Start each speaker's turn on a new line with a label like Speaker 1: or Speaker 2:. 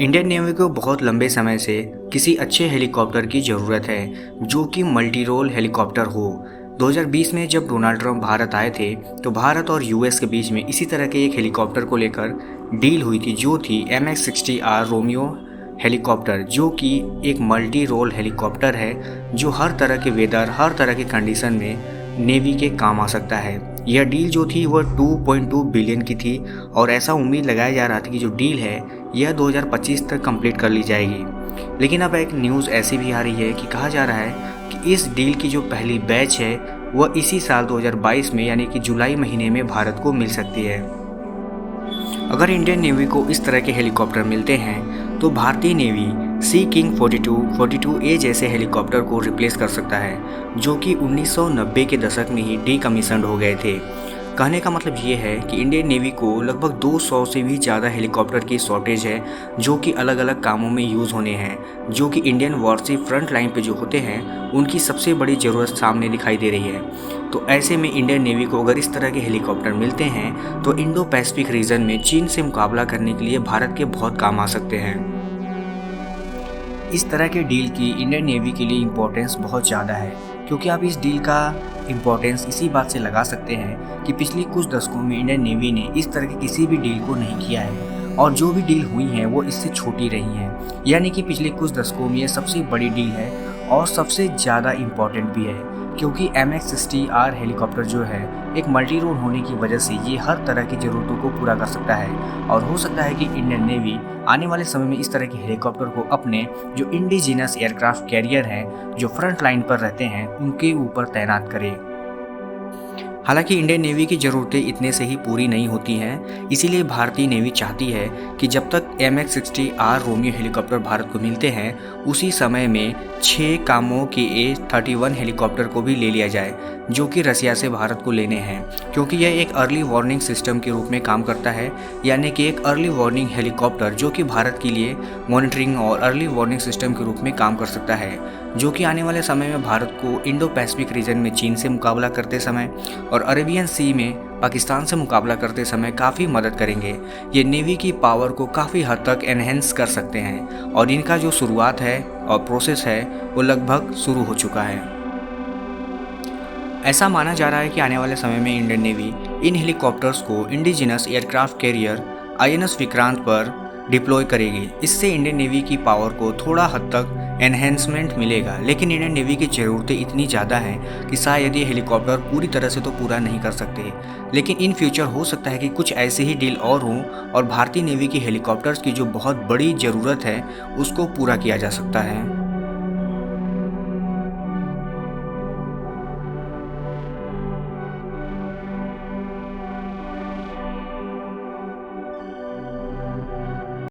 Speaker 1: Indian navy को बहुत लंबे समय से किसी अच्छे हेलीकॉप्टर की ज़रूरत है जो कि मल्टी रोल हेलीकॉप्टर हो। 2020 में जब डोनाल्ड ट्रंप भारत आए थे तो भारत और यूएस के बीच में इसी तरह के एक हेलीकॉप्टर को लेकर डील हुई थी जो थी MH-60R रोमियो हेलीकॉप्टर, जो कि एक मल्टी रोल हेलीकॉप्टर है जो हर तरह के वेदर, हर तरह के कंडीशन में नेवी के काम आ सकता है। यह डील जो थी वह 2.2 बिलियन की थी और ऐसा उम्मीद लगाया जा रहा था कि जो डील है यह 2025 तक कंप्लीट कर ली जाएगी। लेकिन अब एक न्यूज़ ऐसी भी आ रही है कि कहा जा रहा है कि इस डील की जो पहली बैच है वह इसी साल 2022 में यानी कि जुलाई महीने में भारत को मिल सकती है। अगर इंडियन नेवी को इस तरह के हेलीकॉप्टर मिलते हैं तो भारतीय नेवी सी किंग 42A जैसे हेलीकॉप्टर को रिप्लेस कर सकता है जो कि 1990 के दशक में ही डीकमीशन्ड हो गए थे। कहने का मतलब ये है कि इंडियन नेवी को लगभग 200 से भी ज़्यादा हेलीकॉप्टर की शॉर्टेज है जो कि अलग अलग कामों में यूज़ होने हैं, जो कि इंडियन वॉरशिप फ्रंट लाइन पे जो होते हैं उनकी सबसे बड़ी ज़रूरत सामने दिखाई दे रही है। तो ऐसे में इंडियन नेवी को अगर इस तरह के हेलीकॉप्टर मिलते हैं तो इंडो पैसिफिक रीजन में चीन से मुकाबला करने के लिए भारत के बहुत काम आ सकते हैं। इस तरह के डील की इंडियन नेवी के लिए इम्पोर्टेंस बहुत ज़्यादा है, क्योंकि आप इस डील का इम्पोर्टेंस इसी बात से लगा सकते हैं कि पिछले कुछ दशकों में इंडियन नेवी ने इस तरह की किसी भी डील को नहीं किया है और जो भी डील हुई हैं वो इससे छोटी रही हैं। यानी कि पिछले कुछ दशकों में ये सबसे बड़ी डील है और सबसे ज़्यादा इम्पॉर्टेंट भी है, क्योंकि MH-60R हेलीकॉप्टर जो है एक मल्टी रोल होने की वजह से ये हर तरह की ज़रूरतों को पूरा कर सकता है और हो सकता है कि इंडियन नेवी आने वाले समय में इस तरह के हेलीकॉप्टर को अपने जो इंडिजिनस एयरक्राफ्ट कैरियर हैं जो फ्रंट लाइन पर रहते हैं उनके ऊपर तैनात करे। हालांकि इंडियन नेवी की ज़रूरतें इतने से ही पूरी नहीं होती हैं, इसीलिए भारतीय नेवी चाहती है कि जब तक MH-60R रोमियो हेलीकॉप्टर भारत को मिलते हैं उसी समय में 6 कामों के A-31 हेलीकॉप्टर को भी ले लिया जाए जो कि रसिया से भारत को लेने हैं, क्योंकि यह एक अर्ली वार्निंग सिस्टम के रूप में काम करता है। यानी कि एक अर्ली वार्निंग हेलीकॉप्टर जो कि भारत के लिए मॉनिटरिंग और अर्ली वार्निंग सिस्टम के रूप में काम कर सकता है, जो कि आने वाले समय में भारत को इंडो पैसिफिक रीजन में चीन से मुकाबला करते समय और अरेबियन सी में पाकिस्तान से मुकाबला करते समय काफ़ी मदद करेंगे। ये नेवी की पावर को काफ़ी हद तक एनहेंस कर सकते हैं और इनका जो शुरुआत है और प्रोसेस है वो लगभग शुरू हो चुका है। ऐसा माना जा रहा है कि आने वाले समय में इंडियन नेवी इन हेलीकॉप्टर्स को indigenous aircraft carrier INS Vikrant पर डिप्लॉय करेगी। इससे इंडियन नेवी की पावर को थोड़ा हद तक एनहेंसमेंट मिलेगा, लेकिन इंडियन नेवी की ज़रूरतें इतनी ज़्यादा हैं कि शायद ये हेलीकॉप्टर पूरी तरह से तो पूरा नहीं कर सकते, लेकिन इन फ्यूचर हो सकता है कि कुछ ऐसे ही डील और हों और भारतीय नेवी की हेलीकॉप्टर्स की जो बहुत बड़ी ज़रूरत है उसको पूरा किया जा सकता है।